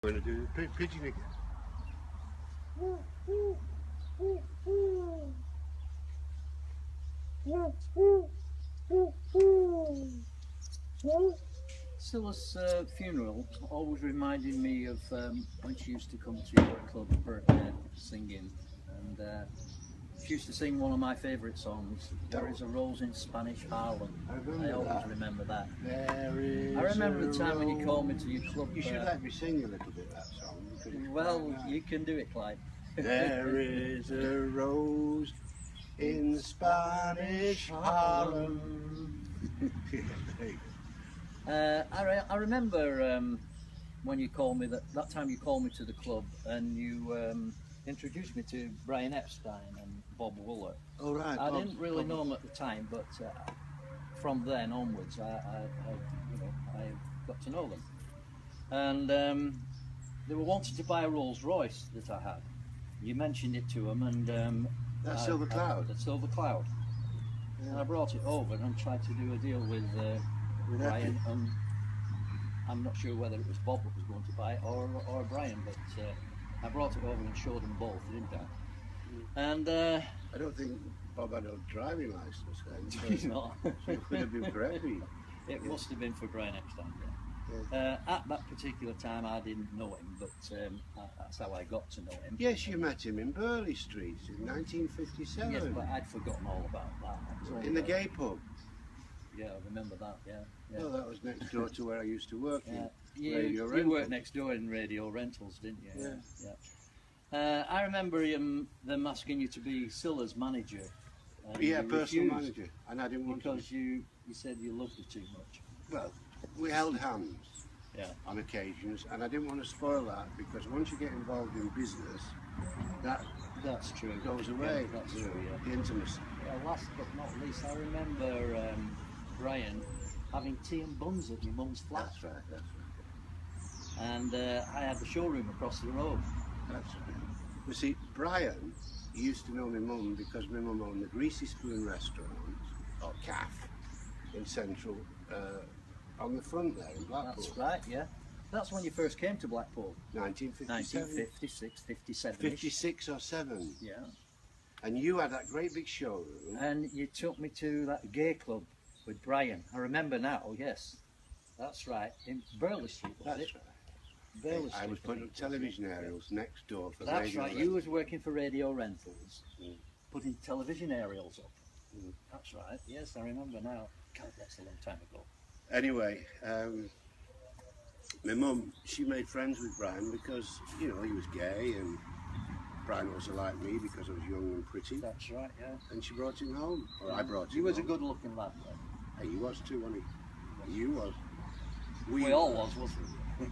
We're going to do the pigeon again. Scylla's funeral always reminded me of when she used to come to your club singing, and she used to sing one of my favourite songs, "There is a Rose in Spanish Harlem." I always remember that. I remember the time when you called me to your club. You should let me sing a little bit of that song. Well, nice. You can do it, Clive. There is a rose in Spanish Harlem. I remember when you called me, that time you called me to the club and you introduced me to Brian Epstein and Bob Wooler. Oh, right. I didn't really know them at the time, but from then onwards I got to know them. And they were wanting to buy a Rolls Royce that I had. You mentioned it to them, and that's Silver Cloud. The Silver Cloud. Yeah. And I brought it over and tried to do a deal with Brian. I'm not sure whether it was Bob that was going to buy it or Brian, but I brought it over and showed them both, didn't I? And I don't think Bob had a driving license then. He's not. It would have been for Eddie. It must have been for Brian Epstein. Yeah. At that particular time, I didn't know him, but that's how I got to know him. Yes, you met him in Burley Street in 1957. Yes, but I'd forgotten all about that. In the gay pub. Yeah, I remember that. Yeah. Well, that was next door to where I used to work. You worked next door in radio rentals, didn't you? Yeah. I remember them asking you to be Scylla's manager. Yeah, personal manager, and I didn't want because you said you loved her too much. Well, we held hands. Yeah. On occasions, and I didn't want to spoil that, because once you get involved in business, that's true. Goes away. Yeah, that's true. Yeah. The intimacy. Yeah, last but not least, I remember Brian having tea and buns at your mum's flat. That's right. That's right. And I had the showroom across the road. That's right. You see, Brian used to know my mum because my mum owned the Greasy Spoon restaurant, or Calf, in Central. On the front there in Blackpool. That's right, yeah. That's when you first came to Blackpool. 1957. 1956, 57. 56 or 7. Yeah. And you had that great big showroom. And you took me to that gay club with Brian. I remember now, yes. That's right. In Burley Street, was it? That's right. Burley Street. I was putting up television aerials next door for That's radio right. rentals. You was working for radio rentals, putting television aerials up. That's right. Yes, I remember now. God, that's a long time ago. Anyway, my mum, she made friends with Brian because, you know, he was gay, and Brian also liked me because I was young and pretty. That's right, yeah. And she brought him home, or I brought him home. He was a good looking lad, though. Hey, he was too, wasn't he? You was. We all was, wasn't we?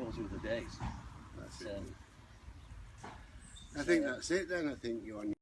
Those were the days. That's it. I think that's it then. I think you're on